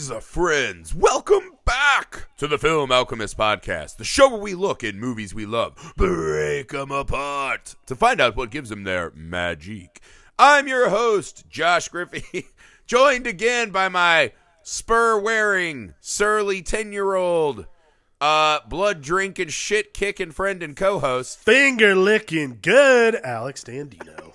Friends of friends, welcome back to the Film Alchemist podcast, the show where we look at movies we love, break them apart, to find out what gives them their magic. I'm your host, Josh Griffey, joined again by my spur-wearing, surly 10-year-old, blood-drinking, shit-kicking friend and co-host. Finger-licking good, Alex Dandino.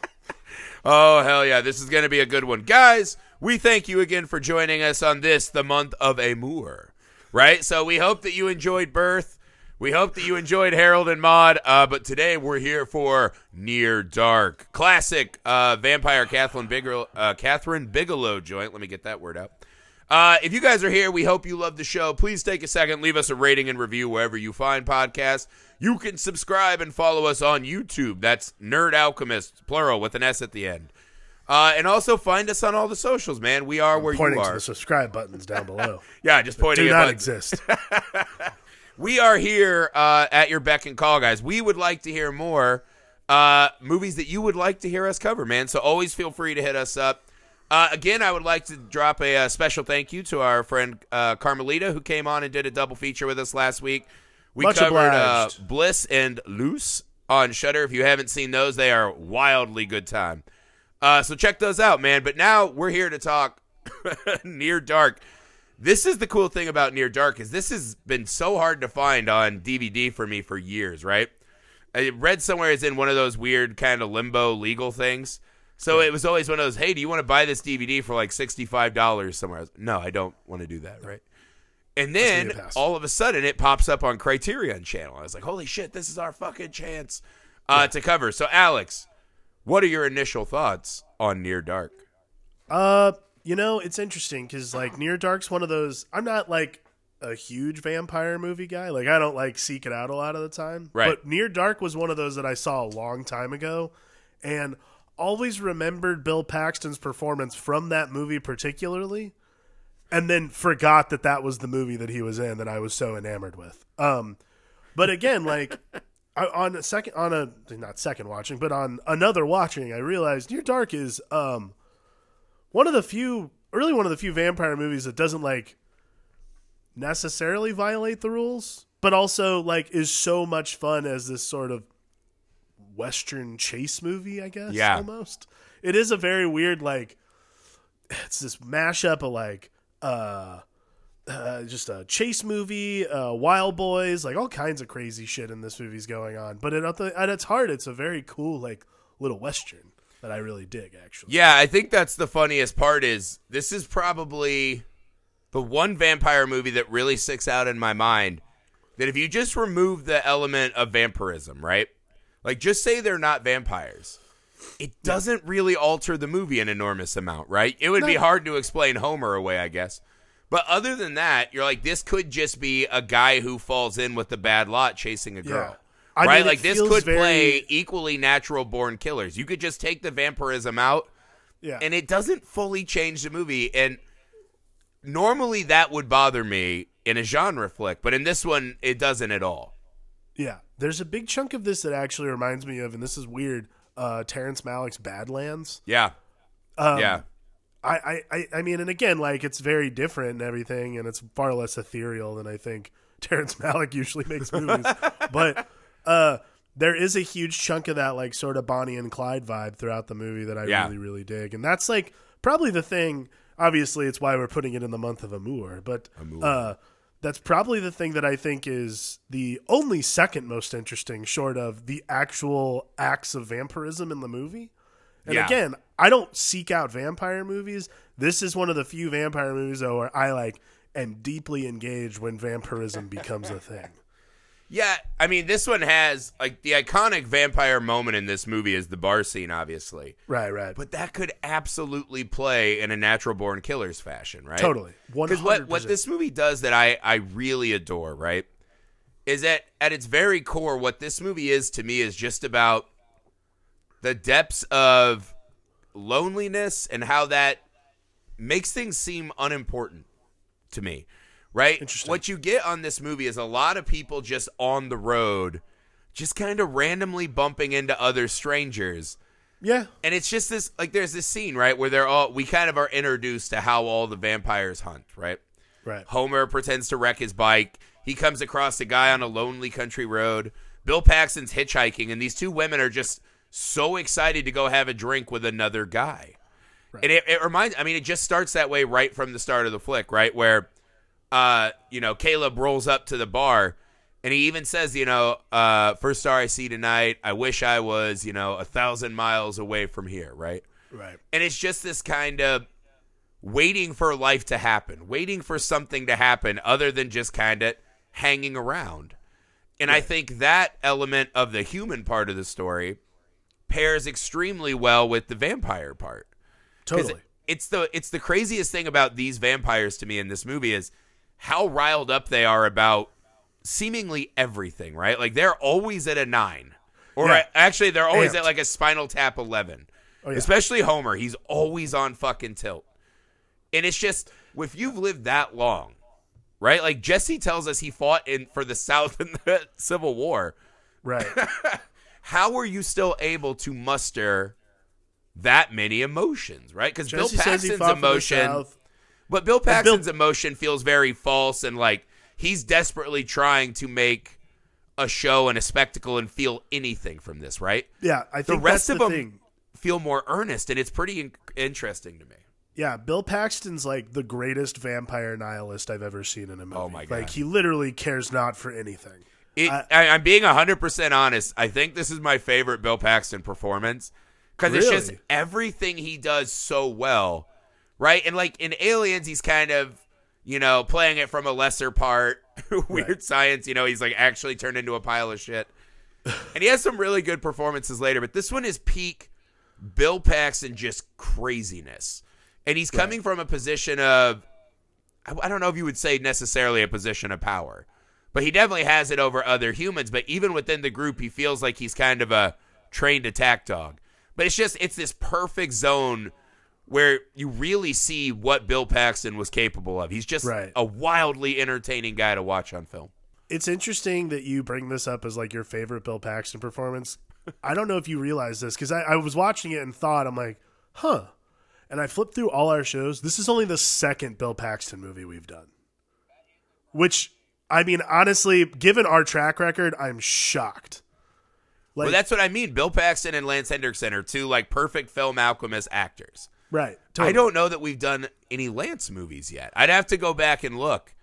Oh, hell yeah, this is going to be a good one. Guys, we thank you again for joining us on this, the month of Amour, right? So we hope that you enjoyed Birth. We hope that you enjoyed Harold and Maude, but today we're here for Near Dark. Classic vampire Catherine Bigelow joint. Let me get that word out. If you guys are here, we hope you love the show. Please take a second, leave us a rating and review wherever you find podcasts. You can subscribe and follow us on YouTube. That's Nerd Alchemist, plural, with an S at the end. And also find us on all the socials, man. We are where you are. Pointing to the subscribe buttons down below. Yeah, just pointing at buttons. Do not exist. We are here at your beck and call, guys. We would like to hear more movies that you would like to hear us cover, man. So always feel free to hit us up. Again, I would like to drop a special thank you to our friend Carmelita, who came on and did a double feature with us last week. We Much covered obliged. Bliss and Loose on Shudder. If you haven't seen those, they are wildly good time. So check those out, man. But now we're here to talk Near Dark. This is the cool thing about Near Dark is this has been so hard to find on DVD for me for years, right? I read somewhere it's in one of those weird kind of limbo legal things. So it was always one of those, hey, do you want to buy this DVD for like $65 somewhere? I was, no, I don't want to do that, right? And then all of a sudden it pops up on Criterion Channel. I was like, holy shit, this is our fucking chance to cover. So Alex, what are your initial thoughts on Near Dark? You know, it's interesting because, like, Near Dark's one of those, I'm not, like, a huge vampire movie guy. Like, I don't, like, seek it out a lot of the time. Right. But Near Dark was one of those that I saw a long time ago and always remembered Bill Paxton's performance from that movie particularly and then forgot that that was the movie that he was in that I was so enamored with. But again, like... on another watching, I realized Near Dark is one of the few vampire movies that doesn't like necessarily violate the rules, but also like is so much fun as this sort of Western chase movie, I guess. Yeah. Almost. It is a very weird, like, it's this mashup of like just a chase movie, Wild Boys, like all kinds of crazy shit in this movie's going on. But at its heart, it's a very cool, like, little Western that I really dig, actually. Yeah, I think that's the funniest part is this is probably the one vampire movie that really sticks out in my mind that if you just remove the element of vampirism, right? Like, just say they're not vampires. It doesn't really alter the movie an enormous amount, right? It would be hard to explain Homer away, I guess. But other than that, you're like, this could just be a guy who falls in with the bad lot chasing a girl. I right? mean, Like, this could play equally natural-born killers. You could just take the vampirism out, and it doesn't fully change the movie. And normally that would bother me in a genre flick, but in this one, it doesn't at all. Yeah. There's a big chunk of this that actually reminds me of, and this is weird, Terrence Malick's Badlands. Yeah. Yeah. I mean, and again, like, it's very different and everything, and it's far less ethereal than I think Terrence Malick usually makes movies. But there is a huge chunk of that, like, sort of Bonnie and Clyde vibe throughout the movie that I really, really dig. And that's, like, probably the thing. Obviously, it's why we're putting it in the month of Amour. But that's probably the thing that I think is the only second most interesting, short of the actual acts of vampirism in the movie. And again, I don't seek out vampire movies. This is one of the few vampire movies, though, where I like am deeply engaged when vampirism becomes a thing. Yeah, I mean, this one has, like, the iconic vampire moment in this movie is the bar scene, obviously. Right, right. But that could absolutely play in a natural-born killer's fashion, right? Totally. 100%. Because what this movie does that I really adore, right, is that at its very core, what this movie is to me is just about the depths of loneliness and how that makes things seem unimportant to me, right? What you get on this movie is a lot of people just on the road, just kind of randomly bumping into other strangers. Yeah. And it's just this, like, there's this scene, right, where we kind of are introduced to how all the vampires hunt, right? Right. Homer pretends to wreck his bike. He comes across a guy on a lonely country road. Bill Paxton's hitchhiking, and these two women are just so excited to go have a drink with another guy. Right. And it reminds, I mean, it just starts that way right from the start of the flick, right? Where, Caleb rolls up to the bar, and he even says, first star I see tonight, I wish I was, 1,000 miles away from here, right? Right. And it's just this kind of waiting for life to happen, waiting for something to happen other than just kind of hanging around. And I think that element of the human part of the story pairs extremely well with the vampire part. Totally. It's the craziest thing about these vampires to me in this movie is how riled up they are about seemingly everything, right? Like they're always at a 9. Or actually they're always at like a Spinal Tap 11. Oh, yeah. Especially Homer. He's always on fucking tilt. And it's just, if you've lived that long, right? Like Jesse tells us he fought for the South in the Civil War. Right. How are you still able to muster that many emotions, right? Because Bill Paxton's emotion, but Bill Paxton's emotion feels very false, and like he's desperately trying to make a show and a spectacle and feel anything from this, right? Yeah, I think the rest that's of the them thing. Feel more earnest, and it's pretty interesting to me. Yeah, Bill Paxton's like the greatest vampire nihilist I've ever seen in a movie. Oh my God. Like he literally cares not for anything. I'm being 100% honest. I think this is my favorite Bill Paxton performance because it's just everything he does so well, right? And like in Aliens, he's kind of, playing it from a lesser part. Weird Science, he's like actually turned into a pile of shit. And he has some really good performances later, but this one is peak Bill Paxton just craziness. And he's coming from a position of, I don't know if you would say necessarily a position of power, but he definitely has it over other humans. But even within the group, he feels like he's kind of a trained attack dog. But it's this perfect zone where you really see what Bill Paxton was capable of. He's just a wildly entertaining guy to watch on film. It's interesting that you bring this up as like your favorite Bill Paxton performance. I don't know if you realize this because I was watching it and thought, I'm like, huh. And I flipped through all our shows. This is only the second Bill Paxton movie we've done. Which, I mean, honestly, given our track record, I'm shocked. Well, that's what I mean. Bill Paxton and Lance Henriksen are two like perfect film Alchemist actors. Right. Totally. I don't know that we've done any Lance movies yet. I'd have to go back and look.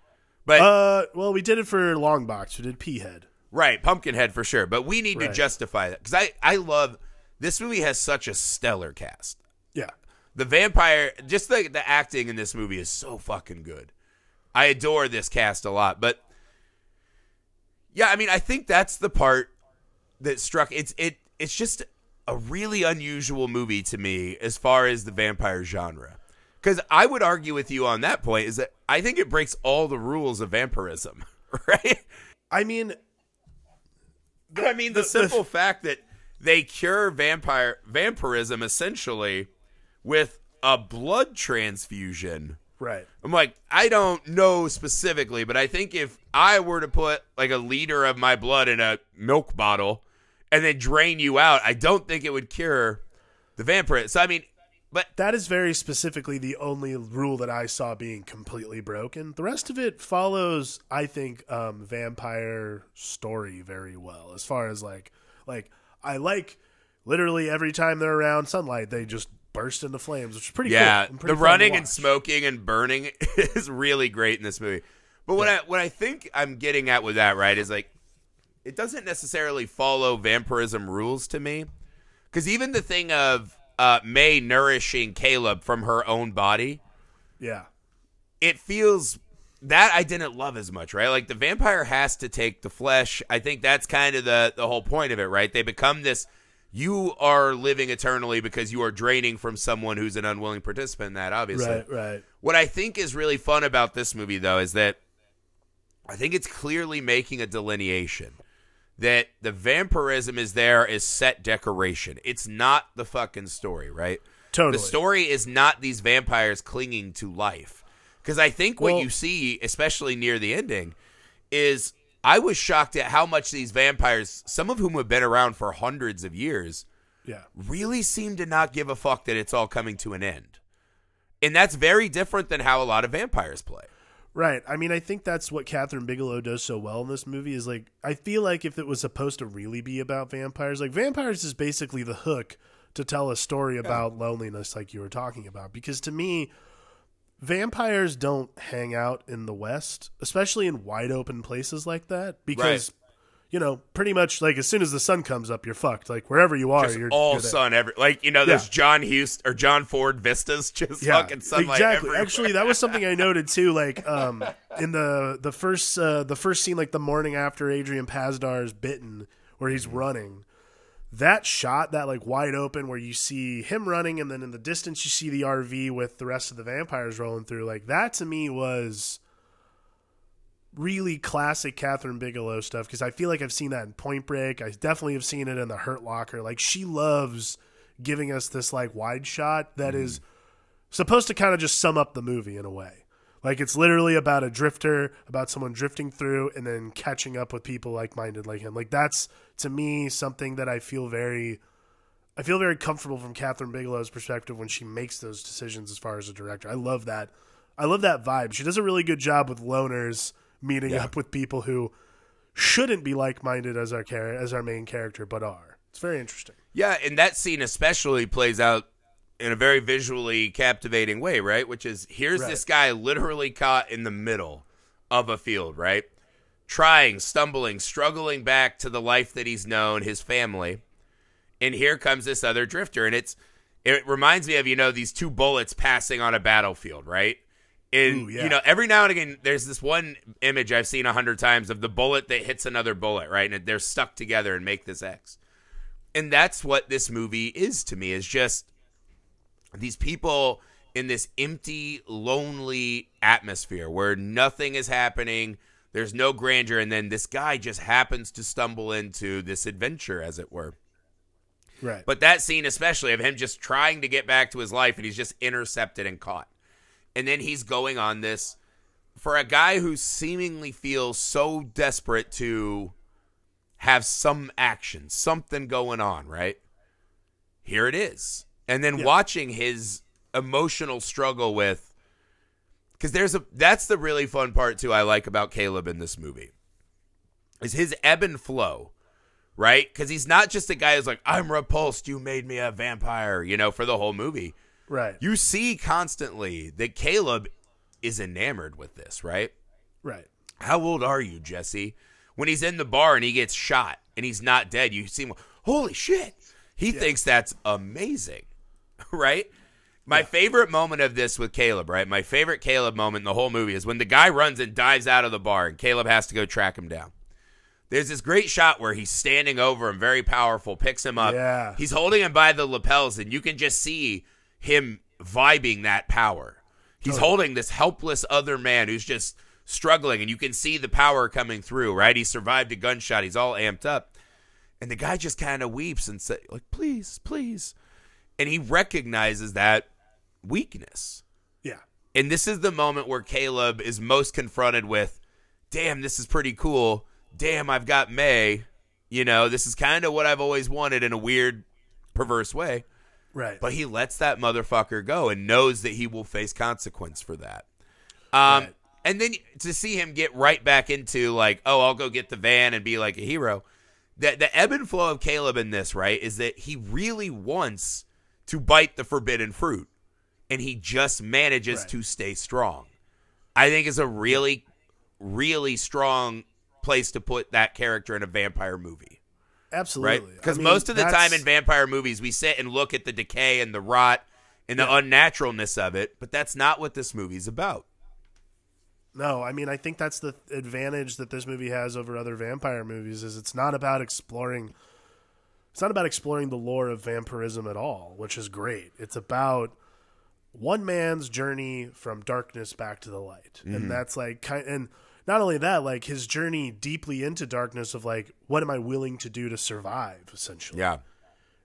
But well, we did it for Longbox. We did P-Head. Right, Pumpkinhead for sure. But we need to justify that because I love this movie has such a stellar cast. Yeah. The vampire, just the acting in this movie is so fucking good. I adore this cast a lot. But yeah, I mean, I think that's the part that struck. It's just a really unusual movie to me as far as the vampire genre. Because I would argue with you on that point is that I think it breaks all the rules of vampirism, right? I mean, the simple fact that they cure vampirism essentially with a blood transfusion. Right. I'm like, I don't know specifically, but I think if I were to put like a liter of my blood in a milk bottle and then drain you out, I don't think it would cure the vampire. So, I mean, but that is very specifically the only rule that I saw being completely broken. The rest of it follows, I think, vampire story very well. As far as like I like literally every time they're around sunlight, they just burst into flames, which is pretty cool. Yeah, the running and smoking and burning is really great in this movie. But what I think I'm getting at with that, right, is like it doesn't necessarily follow vampirism rules to me. Because even the thing of May nourishing Caleb from her own body, it feels that I didn't love as much, right? Like the vampire has to take the flesh. I think that's kind of the whole point of it, right? They become this. You are living eternally because you are draining from someone who's an unwilling participant in that, obviously. Right. What I think is really fun about this movie, though, is that I think it's clearly making a delineation that the vampirism is there as set decoration. It's not the fucking story, right? Totally. The story is not these vampires clinging to life. Because I think what you see, especially near the ending, is I was shocked at how much these vampires, some of whom have been around for hundreds of years, really seem to not give a fuck that it's all coming to an end. And that's very different than how a lot of vampires play. Right. I mean, I think that's what Catherine Bigelow does so well in this movie is like, I feel like if it was supposed to really be about vampires, like vampires is basically the hook to tell a story about loneliness like you were talking about. Because to me, vampires don't hang out in the West, especially in wide open places like that, because pretty much like as soon as the sun comes up, you're fucked. Like wherever you are, Just you're all there. sun every those John Huston or John Ford vistas, just fucking sunlight exactly. everywhere. Actually, that was something I noted too. Like in the first scene, like the morning after Adrian Pasdar's bitten, where he's running. That shot, that like wide open where you see him running and then in the distance you see the RV with the rest of the vampires rolling through, like that to me was really classic Catherine Bigelow stuff because I feel like I've seen that in Point Break. I definitely have seen it in The Hurt Locker. Like she loves giving us this like wide shot that is supposed to kind of just sum up the movie in a way. Like it's literally about a drifter, about someone drifting through and then catching up with people like-minded like him. Like that's to me something that I feel very comfortable from Catherine Bigelow's perspective when she makes those decisions as far as a director. I love that. I love that vibe. She does a really good job with loners meeting up with people who shouldn't be like-minded as our main character but are. It's very interesting. Yeah, and that scene especially plays out in a very visually captivating way, right? Which is, here's this guy literally caught in the middle of a field, right? Trying, stumbling, struggling back to the life that he's known, his family. And here comes this other drifter. And it reminds me of, these two bullets passing on a battlefield, right? And, every now and again, there's this one image I've seen 100 times of the bullet that hits another bullet, right? And they're stuck together and make this X. And that's what this movie is to me, is just these people in this empty, lonely atmosphere where nothing is happening, there's no grandeur, and then this guy just happens to stumble into this adventure, as it were. Right. But that scene especially of him just trying to get back to his life, and he's just intercepted and caught. And then he's going on this, for a guy who seemingly feels so desperate to have some action, something going on, right? Here it is. And then watching his emotional struggle with, because that's the really fun part too I like about Caleb in this movie, is his ebb and flow, right? Because he's not just a guy who's like, I'm repulsed, you made me a vampire, for the whole movie. Right. You see constantly that Caleb is enamored with this, right? Right. How old are you, Jesse? When he's in the bar and he gets shot and he's not dead, you see him, holy shit. He thinks that's amazing. Right? My favorite moment of this with Caleb, right? My favorite Caleb moment in the whole movie is when the guy runs and dives out of the bar and Caleb has to go track him down. There's this great shot where he's standing over him, very powerful, picks him up. Yeah. He's holding him by the lapels, and you can just see him vibing that power. He's holding this helpless other man who's just struggling, and you can see the power coming through, right? He survived a gunshot. He's all amped up. And the guy just kind of weeps and says, like, please, please. And he recognizes that weakness. Yeah. And this is the moment where Caleb is most confronted with, damn, this is pretty cool. Damn, I've got May. This is kind of what I've always wanted in a weird, perverse way. Right. But he lets that motherfucker go and knows that he will face consequence for that. Right. And then to see him get right back into like, oh, I'll go get the van and be like a hero. The ebb and flow of Caleb in this, right, is that he really wants to bite the forbidden fruit, and he just manages to stay strong. I think is a really, really strong place to put that character in a vampire movie. Absolutely. Right? Because most of the time in vampire movies, we sit and look at the decay and the rot and the unnaturalness of it, but that's not what this movie's about. No, I mean, I think that's the advantage that this movie has over other vampire movies is it's not about exploring the lore of vampirism at all, which is great. It's about one man's journey from darkness back to the light. Mm-hmm. And that's like and not only that, like his journey deeply into darkness of like, what am I willing to do to survive, essentially? Yeah.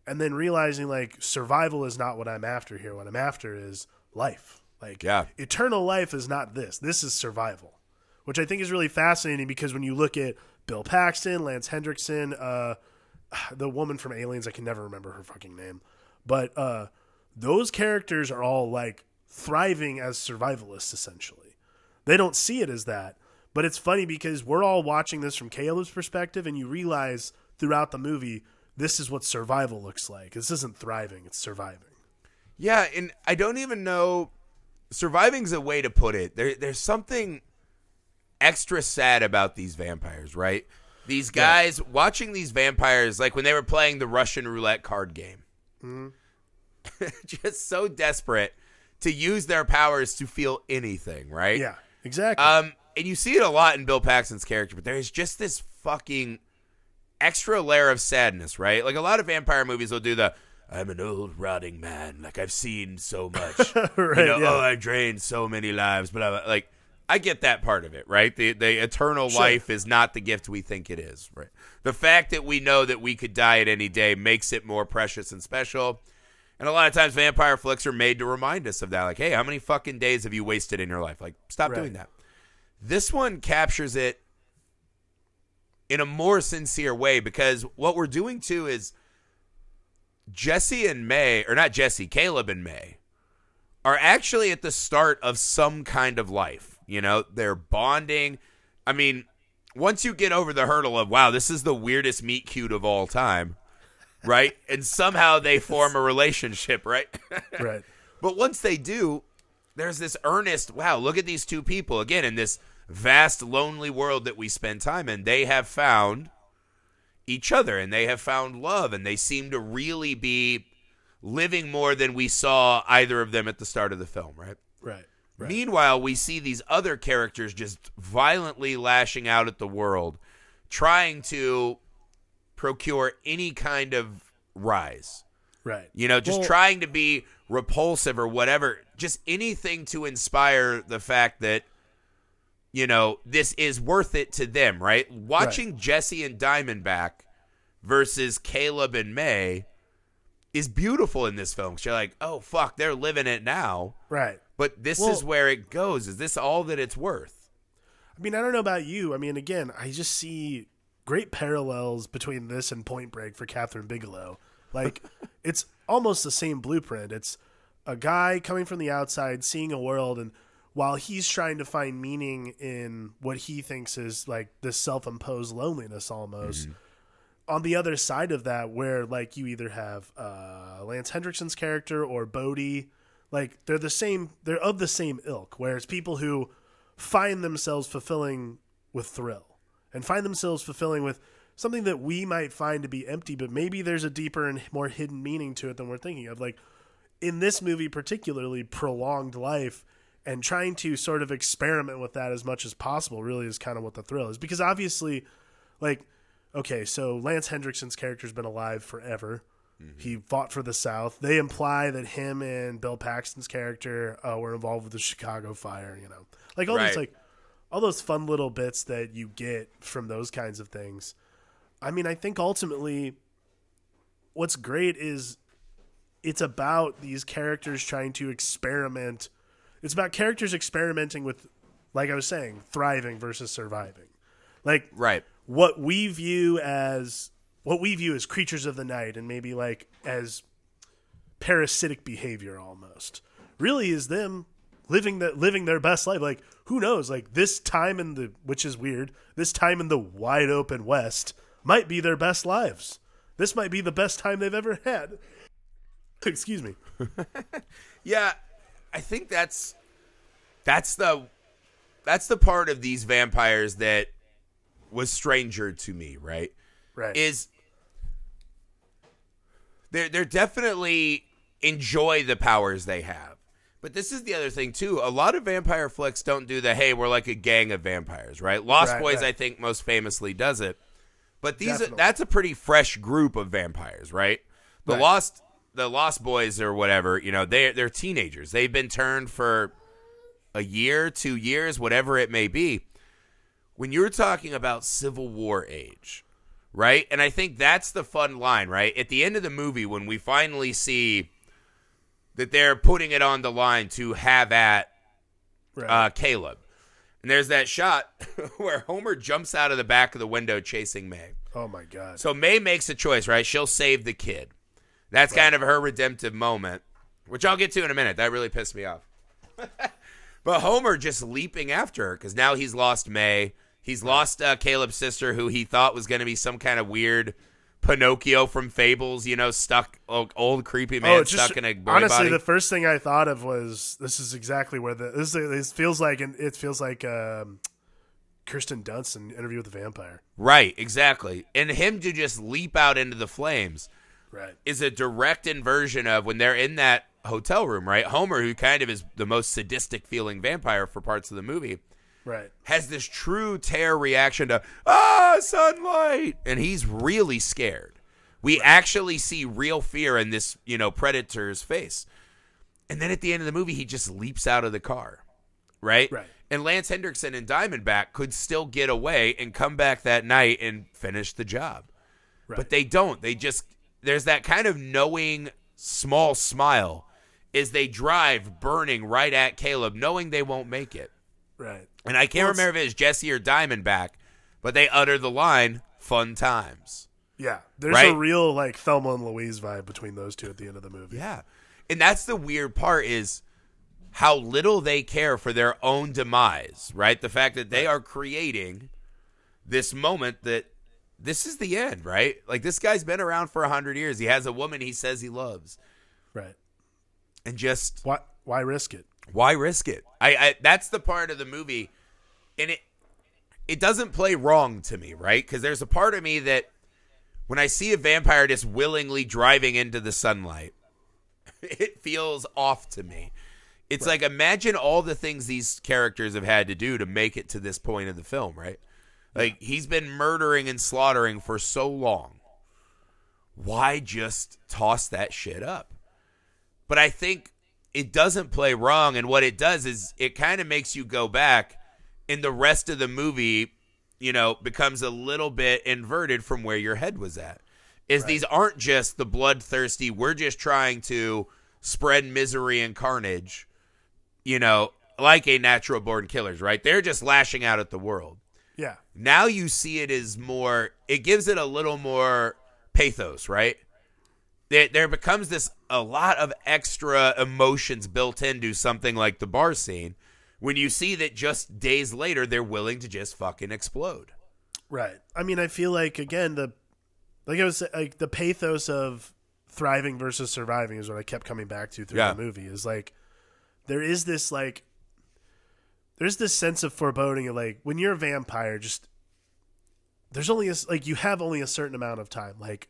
And then realizing like survival is not what I'm after here. What I'm after is life. Like eternal life is not this. This is survival, which I think is really fascinating because when you look at Bill Paxton, Lance Hendrickson, the woman from Aliens, I can never remember her fucking name, but those characters are all like thriving as survivalists essentially. They don't see it as that. But it's funny because we're all watching this from Caleb's perspective, and you realize throughout the movie, this is what survival looks like. This isn't thriving, it's surviving. Yeah, and I don't even know. Surviving's a way to put it. There's something extra sad about these vampires, right? These guys, watching these vampires, like when they were playing the Russian roulette card game. Mm-hmm. Just so desperate to use their powers to feel anything, right? Yeah, exactly. And you see it a lot in Bill Paxton's character, but there's just this fucking extra layer of sadness, right? Like a lot of vampire movies will do the, I'm an old rotting man, like I've seen so much. Right, Oh, I drained so many lives, but I get that part of it, right? The eternal life is not the gift we think it is, right? The fact that we know that we could die at any day makes it more precious and special. And a lot of times vampire flicks are made to remind us of that. Like, hey, how many fucking days have you wasted in your life? Like, stop doing that. This one captures it in a more sincere way because what we're doing too is Jesse and May, or not Jesse, Caleb and May are actually at the start of some kind of life. You know, they're bonding. I mean, once you get over the hurdle of, wow, this is the weirdest meet cute of all time, right? And somehow they form a relationship, right? Right. But once they do, there's this earnest, wow, look at these two people. Again, in this vast, lonely world that we spend time in, they have found each other and they have found love and they seem to really be living more than we saw either of them at the start of the film, right? Right. Meanwhile, we see these other characters just violently lashing out at the world, trying to procure any kind of rise. Right. You know, just trying to be repulsive or whatever, just anything to inspire the fact that, you know, this is worth it to them, right? Watching Jesse and Diamondback versus Caleb and May is beautiful in this film. You're like, oh, fuck, they're living it now. Right. But this is where it goes. Is this all that it's worth? I mean, I don't know about you. I mean, again, I just see great parallels between this and Point Break for Catherine Bigelow. Like, it's almost the same blueprint. It's a guy coming from the outside, seeing a world, and while he's trying to find meaning in what he thinks is like this self-imposed loneliness almost, on the other side of that, where like you either have Lance Hendrickson's character or Bodhi, like they're of the same ilk, whereas people who find themselves fulfilling with thrill and find themselves fulfilling with something that we might find to be empty, but maybe there's a deeper and more hidden meaning to it than we're thinking of. Like in this movie, particularly prolonged life and trying to sort of experiment with that as much as possible really is kind of what the thrill is. Because obviously, like, okay, so Lance Hendrickson's character's been alive forever. Mm-hmm. He fought for the South. They imply that him and Bill Paxton's character were involved with the Chicago fire, you know. Like all these, like, all those fun little bits that you get from those kinds of things. I mean, I think ultimately what's great is it's about these characters trying to experiment. It's about characters experimenting with, like I was saying, thriving versus surviving. Like what we view as creatures of the night and maybe like as parasitic behavior almost really is them living their best life. Like who knows, like this time which is weird, this time in the wide open West might be their best lives. This might be the best time they've ever had. Excuse me. Yeah, I think that's the part of these vampires that was stranger to me, right? Right. Is they're definitely enjoy the powers they have. But this is the other thing too. A lot of vampire flicks don't do the, hey, we're like a gang of vampires, right? Lost Boys, I think, most famously does it. But that's a pretty fresh group of vampires, right? The Lost Boys or whatever, you know, they're teenagers. They've been turned for a year, 2 years, whatever it may be. When you're talking about Civil War age, right? And I think that's the fun line, right? At the end of the movie, when we finally see that they're putting it on the line to have at Caleb. And there's that shot where Homer jumps out of the back of the window chasing May. Oh, my God. So May makes a choice, right? She'll save the kid. That's kind of her redemptive moment, which I'll get to in a minute. That really pissed me off. But Homer just leaping after her because now he's lost May. He's lost Caleb's sister, who he thought was going to be some kind of weird Pinocchio from Fables, stuck, old creepy man stuck in a boy honestly, body. the first thing I thought of was this is exactly where this feels like, and it feels like Kirsten Dunst in Interview with the Vampire. Right, exactly. And him to just leap out into the flames is a direct inversion of when they're in that hotel room, right? Homer, who kind of is the most sadistic feeling vampire for parts of the movie, has this true terror reaction to, sunlight! And he's really scared. We actually see real fear in this, predator's face. And then at the end of the movie, he just leaps out of the car, right? And Lance Hendrickson and Diamondback could still get away and come back that night and finish the job. But they don't. They just, there's that kind of knowing small smile as they drive burning right at Caleb, knowing they won't make it. And I can't remember if it was Jesse or Diamondback, but they utter the line, fun times. Yeah. There's a real, like, Thelma and Louise vibe between those two at the end of the movie. Yeah. And that's the weird part is how little they care for their own demise, right? The fact that they are creating this moment that this is the end, right? Like, this guy's been around for 100 years. He has a woman he says he loves. And just... Why risk it? Why risk it? I that's the part of the movie, and it doesn't play wrong to me, right? Because there's a part of me that when I see a vampire just willingly driving into the sunlight, it feels off to me. It's like, imagine all the things these characters have had to do to make it to this point of the film, right? Like, he's been murdering and slaughtering for so long. Why just toss that shit up? But I think it doesn't play wrong, and what it does is it kind of makes you go back, and the rest of the movie, becomes a little bit inverted from where your head was at. These aren't just the bloodthirsty, we're just trying to spread misery and carnage, like a natural born killers, right? They're just lashing out at the world. Yeah. Now you see it as more, it gives it a little more pathos, right? There becomes a lot of extra emotions built into something like the bar scene when you see that just days later they're willing to just fucking explode. Right. I mean, I feel like, again, the pathos of thriving versus surviving is what I kept coming back to through the movie. Is like there's this sense of foreboding of, like, when you're a vampire, just there's only you have only a certain amount of time. Like,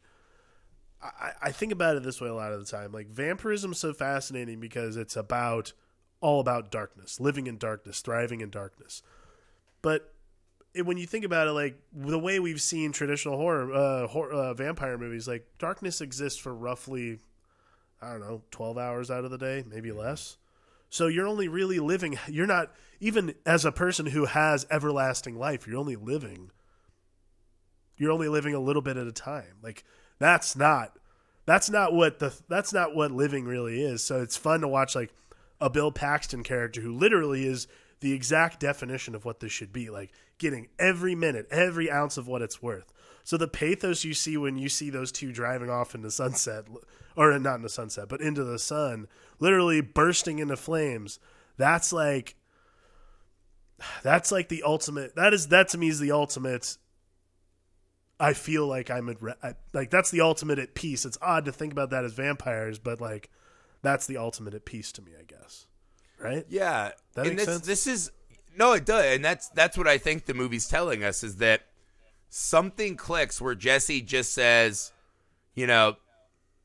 I think about it this way a lot of the time. Like, vampirism is so fascinating because it's all about darkness, living in darkness, thriving in darkness. But when you think about it, like, the way we've seen traditional horror vampire movies, like, darkness exists for roughly, 12 hours out of the day, maybe less. So you're only really living, you're not, even as a person who has everlasting life, you're only living a little bit at a time. Like, that's not what living really is. So it's fun to watch, like, a Bill Paxton character who literally is the exact definition of what this should be, like, getting every minute, every ounce of what it's worth. So the pathos you see when you see those two driving off into sunset, or not into sunset, but into the sun, literally bursting into flames, that's like the ultimate, that to me is the ultimate. I feel like that's the ultimate at peace. It's odd to think about that as vampires, but, like, that's the ultimate at peace to me, I guess. Right? Yeah. That makes sense? No, it does. And that's what I think the movie's telling us, is that something clicks where Jesse just says,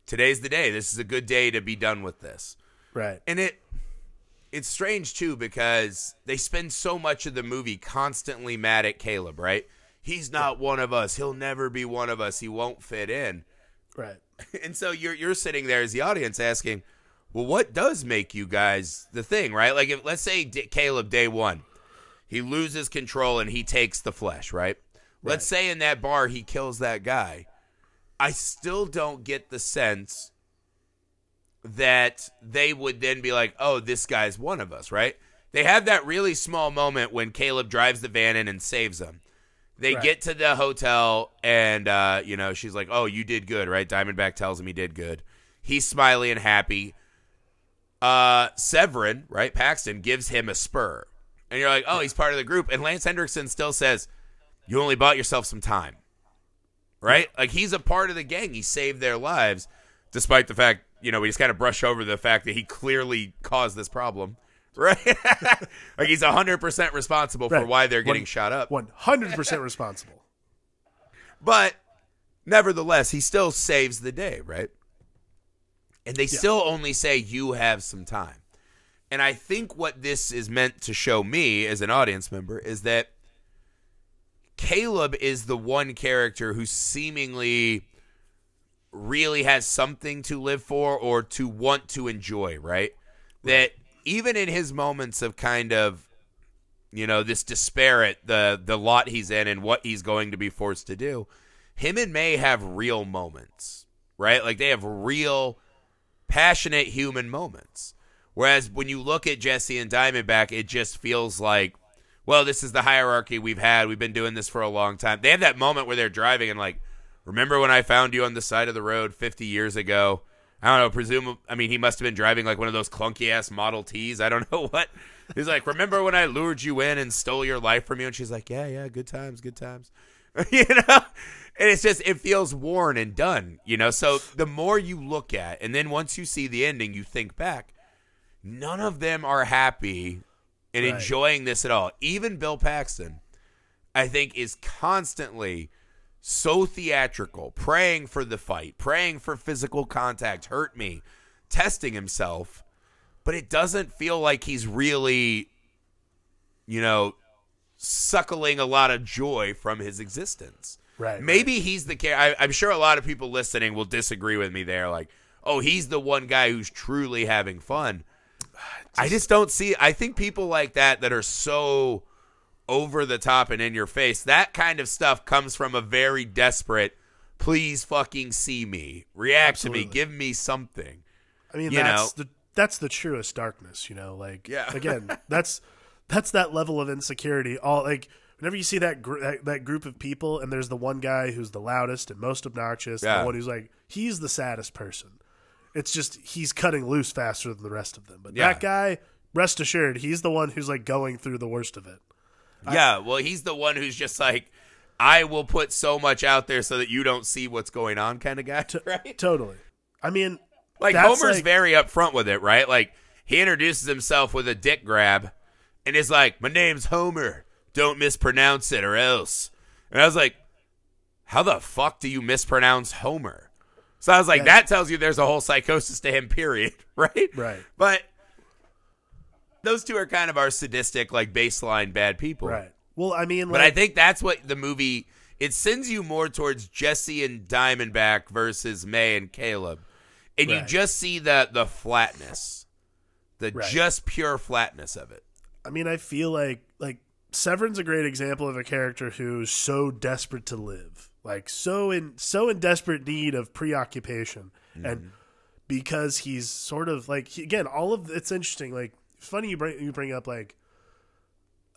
today's the day. This is a good day to be done with this. Right. And it's strange, too, because they spend so much of the movie constantly mad at Caleb, right? He's not one of us. He'll never be one of us. He won't fit in. Right. And so you're sitting there as the audience asking, well, what does make you guys the thing, right? Like, if, let's say Caleb, day one, he loses control and he takes the flesh, right? Let's say in that bar he kills that guy. I still don't get the sense that they would then be like, oh, this guy's one of us, right? They have that really small moment when Caleb drives the van in and saves them. They get to the hotel, and, she's like, oh, you did good, right? Diamondback tells him he did good. He's smiley and happy. Severen, right, Paxton, gives him a spur. And you're like, oh, he's part of the group. And Lance Hendrickson still says, you only bought yourself some time. Right? Like, he's a part of the gang. He saved their lives, despite the fact, we just kind of brush over the fact that he clearly caused this problem. Right? Like, he's 100% responsible for why they're getting shot up. 100% responsible. But, nevertheless, he still saves the day, right? And they still only say, you have some time. And I think what this is meant to show me as an audience member is that Caleb is the one character who seemingly really has something to live for or to want to enjoy, right? That even in his moments of kind of, this despair at the lot he's in and what he's going to be forced to do, him and May have real moments, right? Like, they have real, passionate human moments. Whereas when you look at Jesse and Diamondback, it just feels like, well, this is the hierarchy we've had. We've been doing this for a long time. They have that moment where they're driving and like, remember when I found you on the side of the road 50 years ago? I don't know, he must have been driving like one of those clunky-ass Model Ts. I don't know what. He's like, remember when I lured you in and stole your life from you? And she's like, yeah, good times. And it's just, it feels worn and done, So the more you look at, and then once you see the ending, you think back, none of them are happy and enjoying this at all. Even Bill Paxton, I think, is constantly so theatrical, praying for the fight, praying for physical contact, hurt me, testing himself, but it doesn't feel like he's really, suckling a lot of joy from his existence. Right. Maybe he's the character. I'm sure a lot of people listening will disagree with me there. Like, oh, he's the one guy who's truly having fun. I just don't see. I think people like that are so over the top and in your face, that kind of stuff comes from a very desperate, please fucking see me, react to me, give me something. I mean, that's the truest darkness, Again, that's that level of insecurity. All like whenever you see that group of people, and there's the one guy who's the loudest and most obnoxious, and the one who's like, he's the saddest person. It's just he's cutting loose faster than the rest of them. But that guy, rest assured, he's the one who's like going through the worst of it. Well, he's the one who's just like, I will put so much out there so that you don't see what's going on kind of guy, right? Totally. I mean, like Homer's very upfront with it, right? Like, he introduces himself with a dick grab and is like, my name's Homer. Don't mispronounce it or else. And I was like, how the fuck do you mispronounce Homer? So I was like, that tells you there's a whole psychosis to him, period, right? Right. But those two are kind of our sadistic, like, baseline bad people. Right. Well, I mean, but I think that's what the movie, it sends you more towards Jesse and Diamondback versus May and Caleb. And you just see the flatness, just pure flatness of it. I mean, I feel like Severin's a great example of a character who's so desperate to live. Like, so in desperate need of preoccupation. Mm-hmm. And because he's sort of like, again, it's interesting. Like, it's funny you bring up like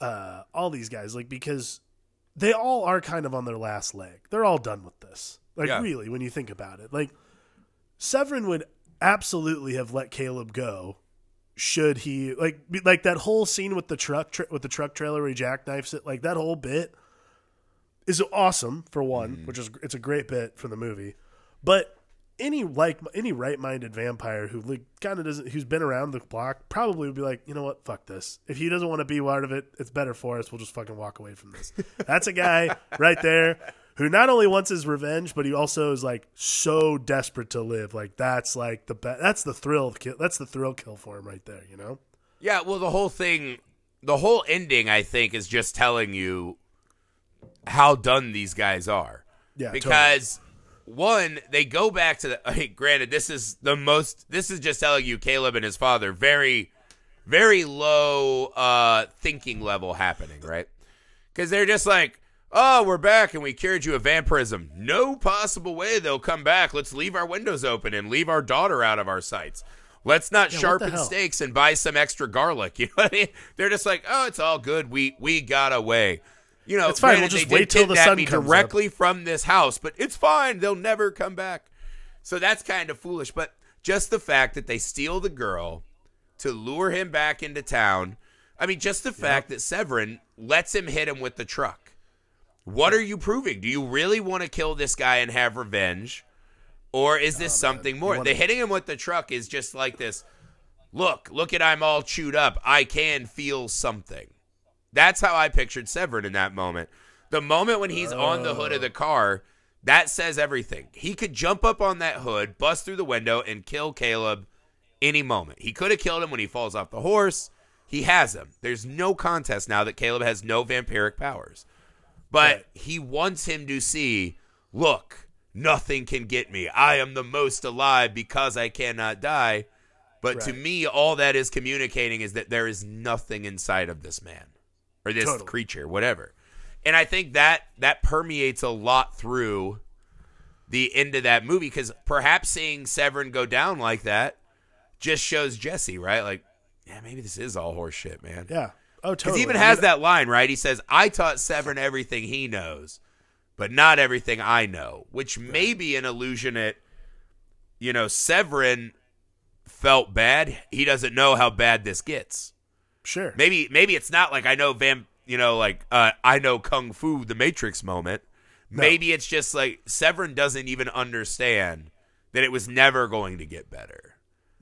all these guys, like, because they all are kind of on their last leg. They're all done with this. Like, really, when you think about it, like, Severen would absolutely have let Caleb go should he like that whole scene with the truck trailer where he jackknifes it. Like, that whole bit is awesome for one, which is it's a great bit for the movie. But any right-minded vampire who who's been around the block probably would be like, you know what, fuck this. If he doesn't want to be part of it, it's better for us. We'll just fucking walk away from this. That's a guy right there who not only wants his revenge, but he also is like so desperate to live. Like, that's like that's the thrill kill for him right there. Yeah. Well, the whole ending, I think, is just telling you how done these guys are. Yeah, because one, they go back to granted, this is just telling you Caleb and his father, very, very low thinking level happening, right? Because they're just like, oh, we're back and we cured you of vampirism. No possible way they'll come back. Let's leave our windows open and leave our daughter out of our sights. Let's not sharpen steaks and buy some extra garlic. You know what I mean? They're just like, oh, it's all good. We got away. It's fine. We'll just wait till the sun comes directly from this house, but it's fine. They'll never come back. So that's kind of foolish. But just the fact that they steal the girl, to lure him back into town. I mean, just the fact that Severen lets him hit him with the truck. What are you proving? Do you really want to kill this guy and have revenge? Or is this something more? The hitting him with the truck is just like this, look at I'm all chewed up. I can feel something. That's how I pictured Severen in that moment. The moment when he's on the hood of the car, that says everything. He could jump up on that hood, bust through the window, and kill Caleb any moment. He could have killed him when he falls off the horse. He has him. There's no contest now that Caleb has no vampiric powers. But he wants him to see, look, nothing can get me. I am the most alive because I cannot die. But to me, all that is communicating is that there is nothing inside of this man or this creature, whatever. And I think that permeates a lot through the end of that movie, because perhaps seeing Severen go down like that just shows Jesse, right? Like, yeah, maybe this is all horse shit, man. Yeah. Oh, totally. Because he even has that line, right? He says, I taught Severen everything he knows, but not everything I know, which may be an allusion at, Severen felt bad. He doesn't know how bad this gets. Sure. Maybe it's not like I know I know Kung Fu, the Matrix moment. No. Maybe it's just like Severen doesn't even understand that it was never going to get better.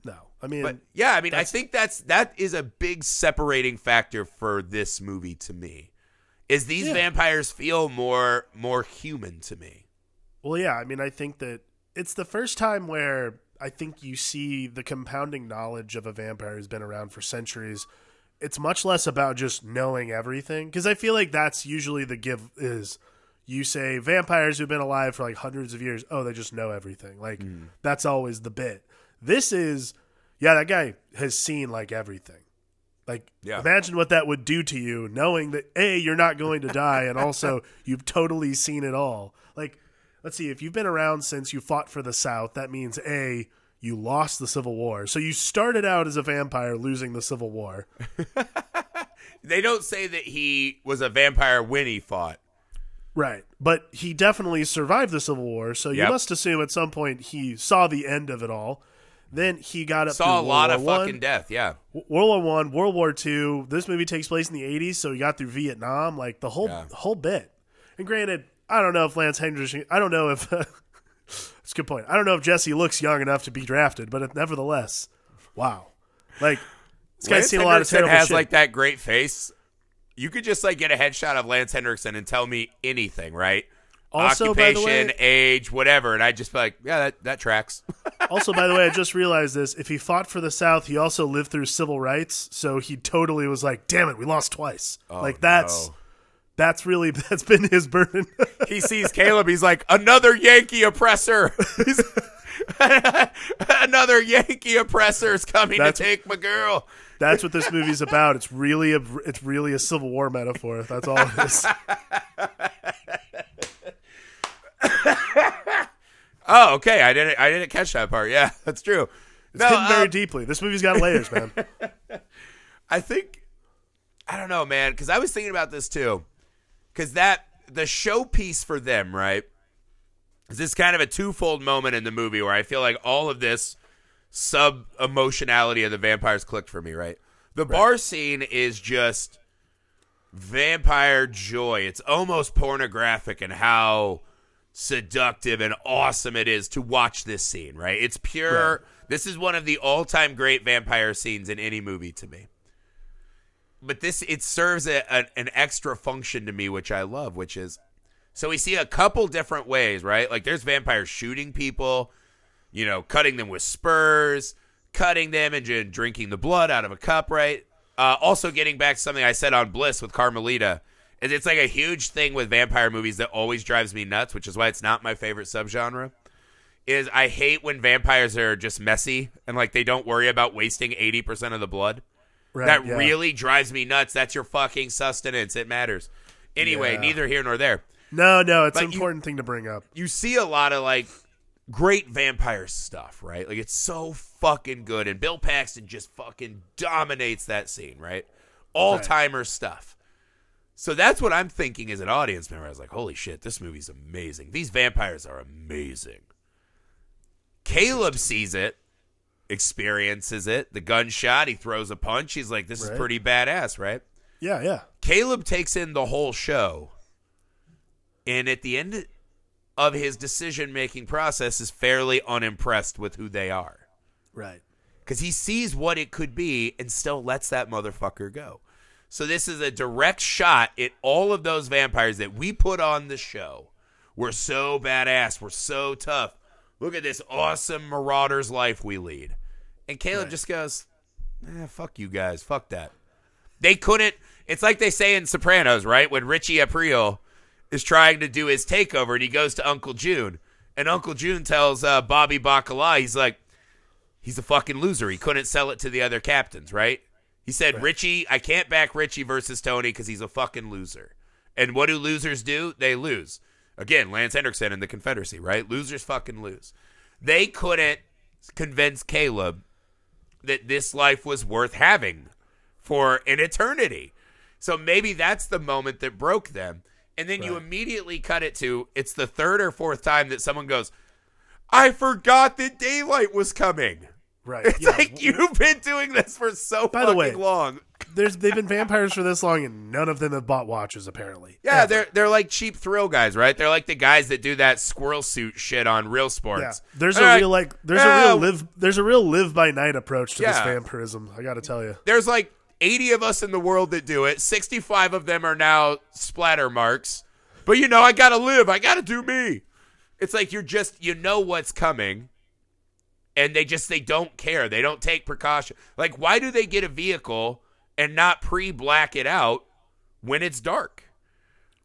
No. I mean, I think that is a big separating factor for this movie to me. Is these vampires feel more human to me. Well, yeah, I mean, I think that it's the first time where I think you see the compounding knowledge of a vampire who's been around for centuries. It's much less about just knowing everything, because I feel like that's usually the give is you say vampires who've been alive for like hundreds of years, oh, they just know everything. Like that's always the bit. This is, that guy has seen like everything. Like imagine what that would do to you, knowing that A, you're not going to die, and also you've totally seen it all. Like, let's see, if you've been around since you fought for the South, that means A, you lost the Civil War. So you started out as a vampire losing the Civil War. They don't say that he was a vampire when he fought. Right. But he definitely survived the Civil War. So you must assume at some point he saw the end of it all. Then he got up saw through a lot of War fucking death, yeah. World War I, World War II. This movie takes place in the 80s, so he got through Vietnam, like the whole bit. And granted, I don't know if Lance Henriksen, I don't know if that's a good point. I don't know if Jesse looks young enough to be drafted, but nevertheless, wow. Like, this guy's seen a lot of terrible has shit. Like that great face. You could just like get a headshot of Lance Henriksen and tell me anything, right? Also, occupation, by the way, age, whatever, and I'd just be like, yeah, that tracks. Also, by the way, I just realized this. If he fought for the South, he also lived through civil rights, so he totally was like, damn it, we lost twice. That's been his burden. He sees Caleb, he's like, another Yankee oppressor. Another Yankee oppressor is coming to take my girl. That's what this movie's about. It's really a Civil War metaphor. That's all it is. Oh, okay. I didn't catch that part. Yeah, that's true. It's hidden very deeply. This movie's got layers, man. I don't know, man, because I was thinking about this too. Because the showpiece for them, right, is this kind of a twofold moment in the movie where I feel like all of this sub-emotionality of the vampires clicked for me, right? The bar scene is just vampire joy. It's almost pornographic in how seductive and awesome it is to watch this scene, right? It's pure. Right. This is one of the all-time great vampire scenes in any movie to me. But it serves an extra function to me, which I love, which is, so we see a couple different ways, right? Like there's vampires shooting people, cutting them with spurs, cutting them and drinking the blood out of a cup, right? Also getting back to something I said on Bliss with Carmelita, is it's like a huge thing with vampire movies that always drives me nuts, which is why it's not my favorite subgenre, is I hate when vampires are just messy and like they don't worry about wasting 80% of the blood. Right, that really drives me nuts. That's your fucking sustenance. It matters. Anyway, neither here nor there. No, it's an important thing to bring up. You see a lot of like great vampire stuff, right? Like it's so fucking good, and Bill Paxton just fucking dominates that scene, right? All-timer stuff. So that's what I'm thinking as an audience member. I was like, holy shit, this movie's amazing. These vampires are amazing. Caleb sees it experiences it. The gunshot, he throws a punch. He's like, this is pretty badass, right? Yeah. Caleb takes in the whole show. And at the end of his decision-making process is fairly unimpressed with who they are. Right. Because he sees what it could be and still lets that motherfucker go. So this is a direct shot at all of those vampires that we put on the show. We're so badass. We're so tough. Look at this awesome marauder's life we lead. And Caleb just goes, fuck you guys. Fuck that. They couldn't. It's like they say in Sopranos, right? When Richie Aprile is trying to do his takeover and he goes to Uncle June. And Uncle June tells Bobby Bacala, he's like, he's a fucking loser. He couldn't sell it to the other captains, right? He said, Richie, I can't back Richie versus Tony because he's a fucking loser. And what do losers do? They lose. Again, Lance Hendrickson in the Confederacy, right? Losers fucking lose. They couldn't convince Caleb that this life was worth having for an eternity. So maybe that's the moment that broke them. And then you immediately cut it to, it's the third or fourth time that someone goes, I forgot that daylight was coming. Right. It's like, you've been doing this for so fucking long. They've been vampires for this long, and none of them have bought watches, apparently. Yeah, they're like cheap thrill guys, right? They're like the guys that do that squirrel suit shit on Real Sports. Yeah. There's a real live by night approach to this vampirism, I got to tell you. There's like 80 of us in the world that do it. 65 of them are now splatter marks. But I got to live. I got to do me. It's like you know what's coming. And they don't care. They don't take precaution. Like, why do they get a vehicle and not pre-black it out when it's dark?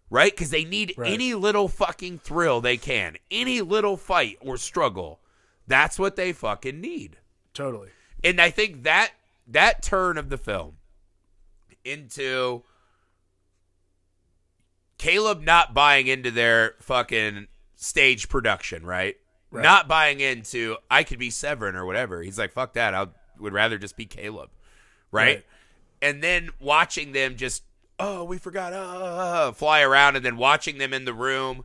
Right? Because they need any little fucking thrill they can. Any little fight or struggle. That's what they fucking need. Totally. And I think that turn of the film into Caleb not buying into their fucking stage production, right? Not buying into, I could be Severen or whatever. He's like, fuck that. I would rather just be Caleb. Right? And then watching them just, we forgot, fly around, and then watching them in the room,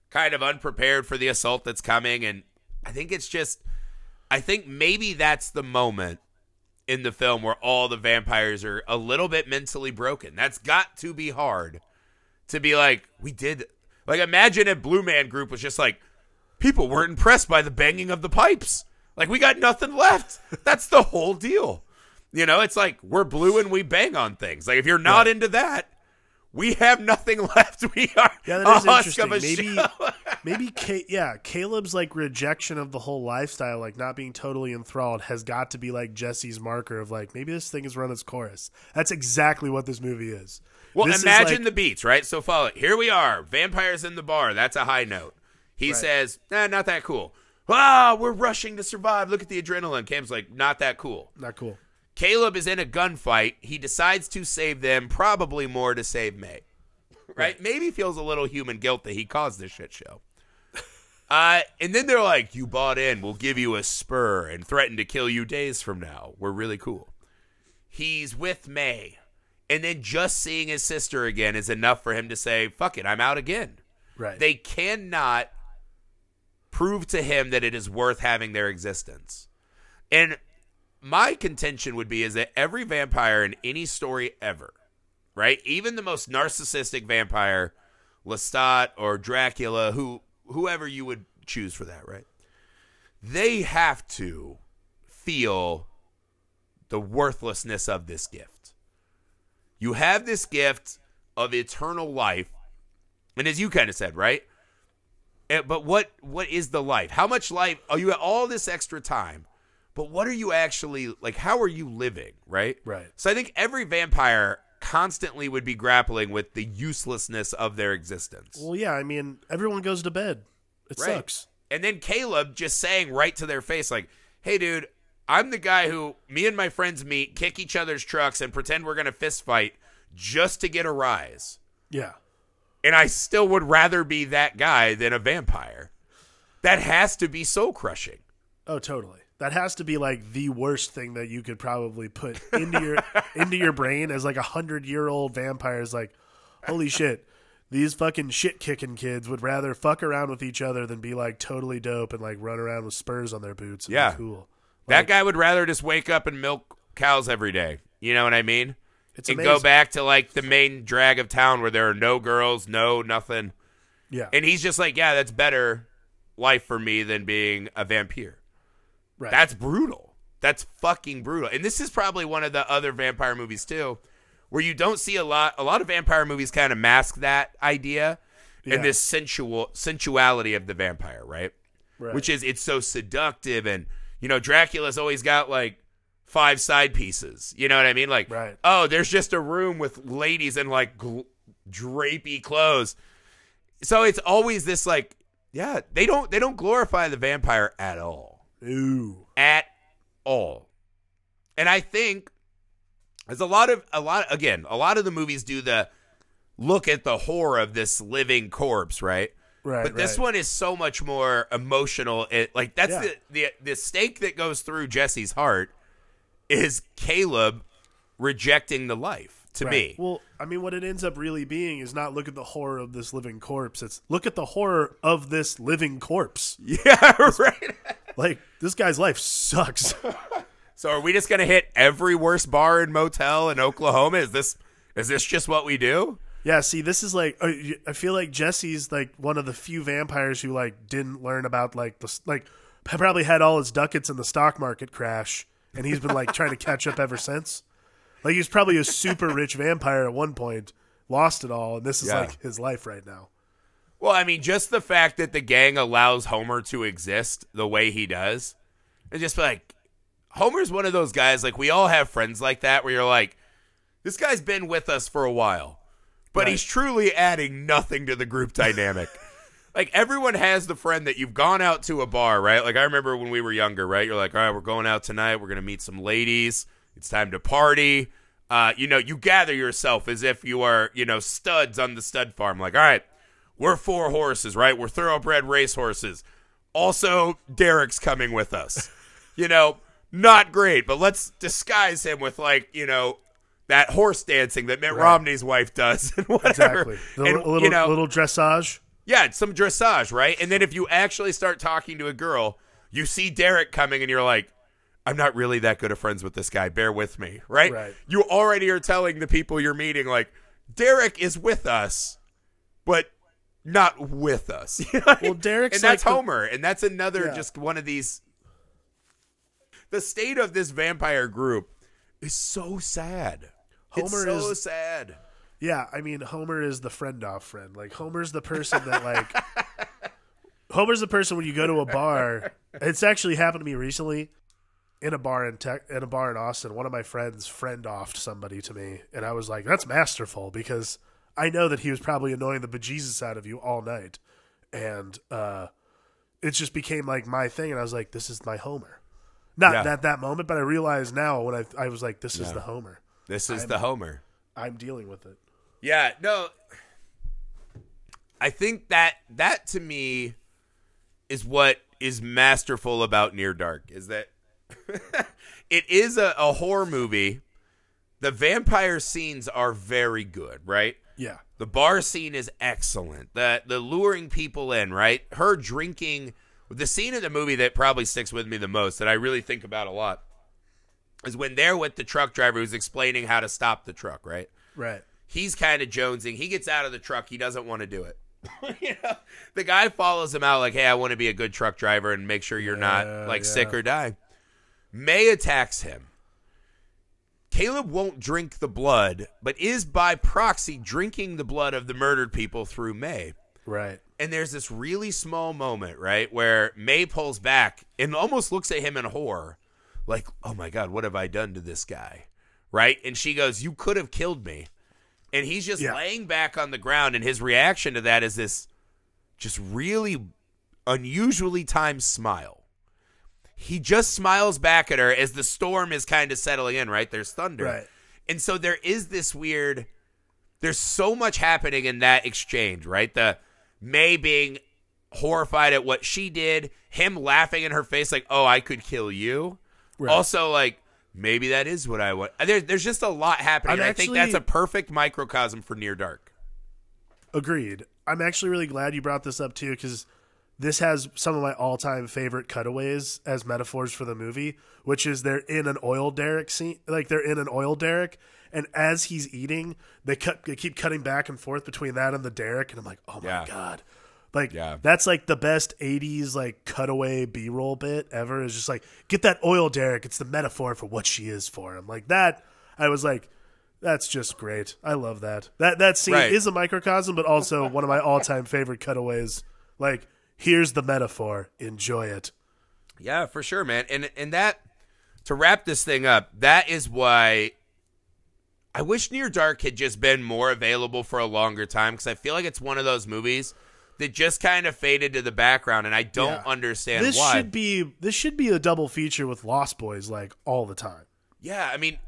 kind of unprepared for the assault that's coming. And I think maybe that's the moment in the film where all the vampires are a little bit mentally broken. That's got to be hard to be like, we did. Like, imagine if Blue Man Group was just like, people weren't impressed by the banging of the pipes. Like, we got nothing left. That's the whole deal. It's like, we're blue and we bang on things. Like, if you're not into that, we have nothing left. We are that is interesting. Maybe Caleb's like rejection of the whole lifestyle, like not being totally enthralled, has got to be like Jesse's marker of like, maybe this thing has run its course. That's exactly what this movie is. Well, imagine the beats, right? So follow it. Here we are, vampires in the bar. That's a high note. He says, not that cool. We're rushing to survive. Look at the adrenaline. Cam's like, not that cool. Not cool. Caleb is in a gunfight. He decides to save them, probably more to save May. Right? Maybe feels a little human guilt that he caused this shit show. And then they're like, you bought in. We'll give you a spur and threaten to kill you days from now. We're really cool. He's with May. And then just seeing his sister again is enough for him to say, fuck it, I'm out again. Right. They cannot prove to him that it is worth having their existence. And my contention would be is that every vampire in any story ever, right? Even the most narcissistic vampire, Lestat or Dracula, whoever you would choose for that, right? They have to feel the worthlessness of this gift. You have this gift of eternal life, and as you kind of said, right? But what is the life? How much life? Oh, you have all this extra time, but what are you actually, like, how are you living, right? Right. So I think every vampire constantly would be grappling with the uselessness of their existence. Well, yeah, I mean, everyone goes to bed. It sucks. And then Caleb just saying right to their face, like, hey, dude, I'm the guy who me and my friends meet, kick each other's trucks, and pretend we're going to fist fight just to get a rise. Yeah. And I still would rather be that guy than a vampire. That has to be soul crushing. Oh, totally. That has to be like the worst thing that you could probably put into your brain as like 100-year-old vampires. Like, holy shit, these fucking shit kicking kids would rather fuck around with each other than be like totally dope and like run around with spurs on their boots. And be cool. That guy would rather just wake up and milk cows every day. You know what I mean? It's and amazing. go back to like the main drag of town where there are no girls, no nothing. Yeah. And he's just like, yeah, that's better life for me than being a vampire. Right. That's brutal. That's fucking brutal. And this is probably one of the other vampire movies too, where you don't see a lot of vampire movies kind of mask that idea and this sensuality of the vampire, right? Which is, it's so seductive, and you know, Dracula's always got like 5 side pieces. You know what I mean? Like, oh, there's just a room with ladies in like drapey clothes. So it's always this like, yeah, they don't glorify the vampire at all. Ooh. At all. And I think there's a lot of the movies do the look at the horror of this living corpse, right? Right. But this one is so much more emotional. Like that's the stake that goes through Jesse's heart is Caleb rejecting the life to me. Well, I mean, what it ends up really being is not look at the horror of this living corpse. It's look at the horror of this living corpse. Yeah, right. Like, this guy's life sucks. So are we just going to hit every worst bar and motel in Oklahoma? Is this just what we do? Yeah, see, this is like, I feel like Jesse's like one of the few vampires who like didn't learn about like probably had all his ducats in the stock market crash, and he's been like trying to catch up ever since. Like, he was probably a super rich vampire at one point, lost it all, and this is like his life right now. Well, I mean, just the fact that the gang allows Homer to exist the way he does, and just like, Homer's one of those guys, like, we all have friends like that where you're like, this guy's been with us for a while, but he's truly adding nothing to the group dynamic. Like, everyone has the friend that you've gone out to a bar, right? Like, I remember when we were younger, right? You're like, all right, we're going out tonight. We're going to meet some ladies. It's time to party. You know, you gather yourself as if you are, you know, studs on the stud farm. Like, all right, we're 4 horses, right? We're thoroughbred race horses. Also, Derek's coming with us. You know, not great, but let's disguise him with, like, you know, that horse dancing that Mitt Romney's wife does. And whatever. Exactly. Little dressage. Yeah, it's some dressage, right? And then if you actually start talking to a girl, you see Derek coming and you're like, I'm not really that good of friends with this guy. Bear with me, right? You already are telling the people you're meeting, like, Derek is with us, but not with us. You know? Well, Derek's and that's like Homer, and that's another just one of these. The state of this vampire group is so sad. Homer is sad. Yeah, I mean, Homer is the friend off friend. Like, Homer's the person that like. Homer's the person when you go to a bar. It's actually happened to me recently. In a bar in Austin, one of my friends friend offed somebody to me, and I was like, "That's masterful," because I know that he was probably annoying the bejesus out of you all night, and it just became like my thing, and I was like, "This is my Homer." Not at that moment, but I realized now when I was like, "This is the Homer. This is the Homer. I'm dealing with it." Yeah, no, I think that to me is what is masterful about Near Dark is that. It is a horror movie. The vampire scenes are very good, right? Yeah. The bar scene is excellent. The luring people in, right? Her drinking. The scene in the movie that probably sticks with me the most, that I really think about a lot, is when they're with the truck driver who's explaining how to stop the truck, right? Right. He's kind of jonesing. He gets out of the truck. He doesn't want to do it. You know? The guy follows him out like, hey, I want to be a good truck driver and make sure you're not like sick or die. May attacks him. Caleb won't drink the blood, but is by proxy drinking the blood of the murdered people through May. Right. And there's this really small moment, right, where May pulls back and almost looks at him in horror, like, oh my God, what have I done to this guy? Right? And she goes, you could have killed me. And he's just laying back on the ground, and his reaction to that is this just really unusually timed smile. He just smiles back at her as the storm is kind of settling in, right? There's thunder. Right. And so there is this weird, there's so much happening in that exchange, right? The May being horrified at what she did, him laughing in her face like, oh, I could kill you. Right. Also, like, maybe that is what I want. There's just a lot happening. I think that's a perfect microcosm for Near Dark. Agreed. I'm actually really glad you brought this up, too, because this has some of my all-time favorite cutaways as metaphors for the movie, which is they're in an oil derrick scene, like they're in an oil derrick, and as he's eating, they keep cutting back and forth between that and the derrick, and I'm like, oh my god, like that's like the best '80s like cutaway B-roll bit ever. Is just like, get that oil derrick. It's the metaphor for what she is for him. Like that, I was like, that's just great. I love that. That scene is a microcosm, but also one of my all-time favorite cutaways. Like, here's the metaphor. Enjoy it. Yeah, for sure, man. And that, to wrap this thing up, that is why I wish Near Dark had just been more available for a longer time, because I feel like it's one of those movies that just kind of faded to the background, and I don't understand why. This should be a double feature with Lost Boys, like, all the time. Yeah, I mean,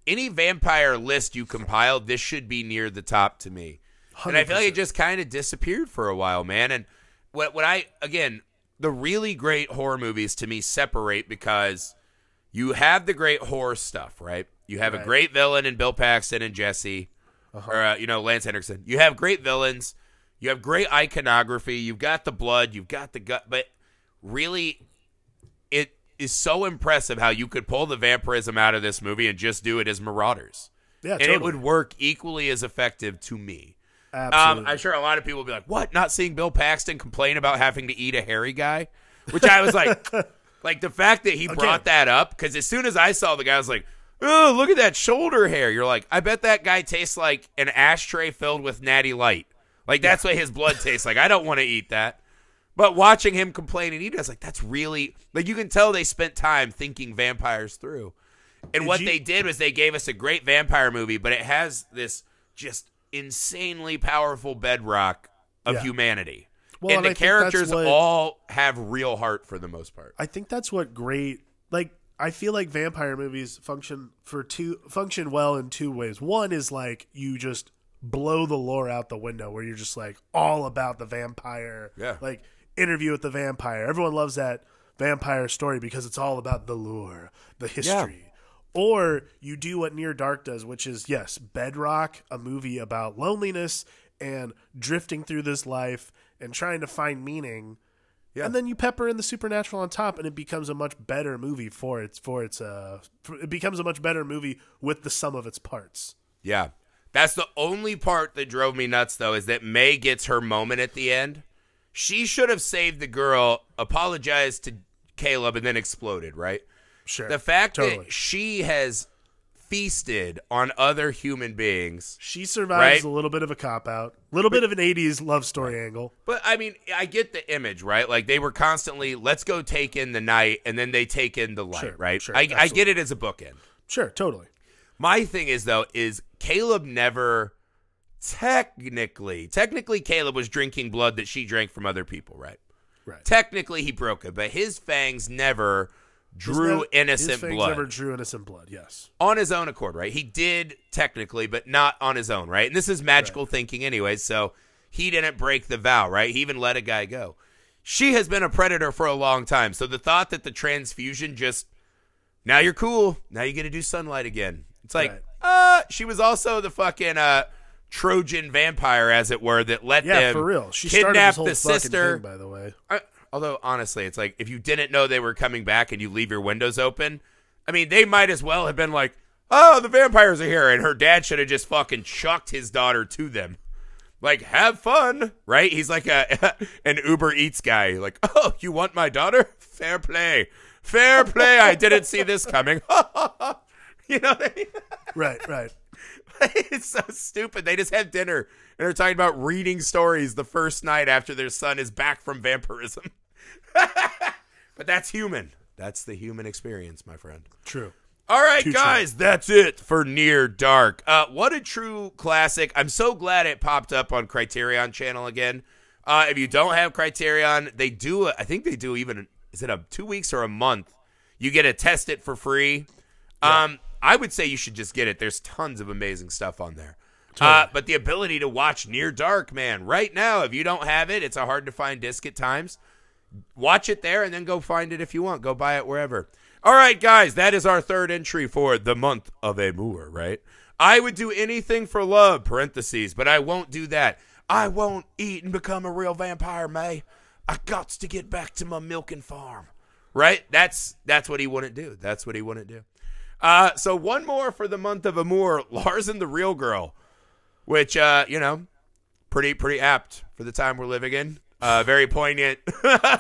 any vampire list you compiled, this should be near the top to me. 100%. And I feel like it just kind of disappeared for a while, man. And the really great horror movies to me separate because you have the great horror stuff, right? You have a great villain in Bill Paxton and Jesse, or Lance Henriksen. You have great villains. You have great iconography. You've got the blood. You've got the gut. But really, it is so impressive how you could pull the vampirism out of this movie and just do it as Marauders. Yeah, and it would work equally as effective to me. Absolutely. I'm sure a lot of people will be like, what? Not seeing Bill Paxton complain about having to eat a hairy guy? Which I was like, like the fact that he brought that up, because as soon as I saw the guy, I was like, oh, look at that shoulder hair. You're like, I bet that guy tastes like an ashtray filled with Natty Light. Like, that's what his blood tastes like. I don't want to eat that. But watching him complain and eat, I was like, that's really, like, you can tell they spent time thinking vampires through. And they did was they gave us a great vampire movie, but it has this just insanely powerful bedrock of humanity. Well, and the characters all have real heart for the most part. I think that's what great, like, I feel like vampire movies function well in two ways. One is like you just blow the lore out the window, where you're just like all about the vampire. Yeah. Like Interview with the Vampire. Everyone loves that vampire story because it's all about the lore, the history. Yeah. Or you do what Near Dark does, which is, yes, Bedrock, a movie about loneliness and drifting through this life and trying to find meaning. Yeah. And then you pepper in the supernatural on top, and it becomes a much better movie it becomes a much better movie with the sum of its parts. Yeah. That's the only part that drove me nuts, though, is that May gets her moment at the end. She should have saved the girl, apologized to Caleb, and then exploded, right? Sure. The fact that she has feasted on other human beings. She survives a little bit of a cop-out. A little bit of an 80s love story angle. But, I mean, I get the image, right? Like, they were constantly, let's go take in the night, and then they take in the light, right? Sure, I get it as a bookend. Sure, totally. My thing is, though, is Caleb never technically Caleb was drinking blood that she drank from other people, right? Right. Technically, he broke it, but his fangs never drew innocent blood. Never drew innocent blood, yes. On his own accord, right? He did technically, but not on his own, right? And this is magical thinking anyway, so he didn't break the vow, right? He even let a guy go. She has been a predator for a long time, so the thought that the transfusion just, now you're cool, now you get to do sunlight again. It's like, she was also the fucking Trojan vampire, as it were, that let them for real. She kidnap started this the sister. Thing, by the way. Although, honestly, it's like, if you didn't know they were coming back and you leave your windows open, I mean, they might as well have been like, oh, the vampires are here, and her dad should have just fucking chucked his daughter to them. Like, have fun, right? He's like an Uber Eats guy. Like, oh, you want my daughter? Fair play. Fair play. I didn't see this coming. You know what I mean? Right. It's so stupid. They just have dinner, and they're talking about reading stories the first night after their son is back from vampirism. But that's human. That's the human experience, my friend. True. All right, guys, that's it for Near Dark. What a true classic. I'm so glad it popped up on Criterion Channel again. If you don't have Criterion, they do, I think they do even, is it 2 weeks or a month? You get to test it for free. Yeah. I would say you should just get it. There's tons of amazing stuff on there. Totally. But the ability to watch Near Dark, man, right now, if you don't have it, it's a hard-to-find disc at times. Watch it there and then go find it if you want. Go buy it wherever. All right, guys, that is our third entry for the month of Amour, right? I would do anything for love, parentheses, but I won't do that. I won't eat and become a real vampire, May. I got to get back to my milking farm. Right? That's what he wouldn't do. That's what he wouldn't do. So one more for the month of Amour, Lars and the Real Girl, which, pretty apt for the time we're living in. Very poignant.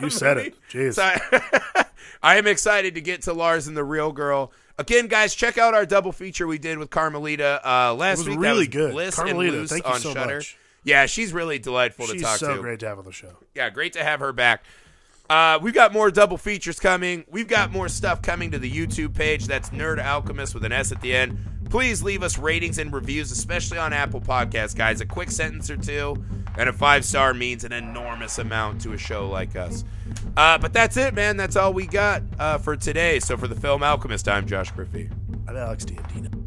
You said it. Jeez. So I am excited to get to Lars and the Real Girl. Again, guys, check out our double feature we did with Carmelita last week. It was really that was good. Bliss Carmelita, and Loose thank you on so Shudder. much. Yeah, she's really delightful to talk to. She's so great to have on the show. Yeah, great to have her back. We've got more double features coming. We've got more stuff coming to the YouTube page. That's Nerd Alchemist with an S at the end. Please leave us ratings and reviews, especially on Apple Podcasts, guys. A quick sentence or two and a 5-star means an enormous amount to a show like us. But that's it, man. That's all we got for today. So for the Film Alchemist, I'm Josh Griffey. I'm Alex D'Andino.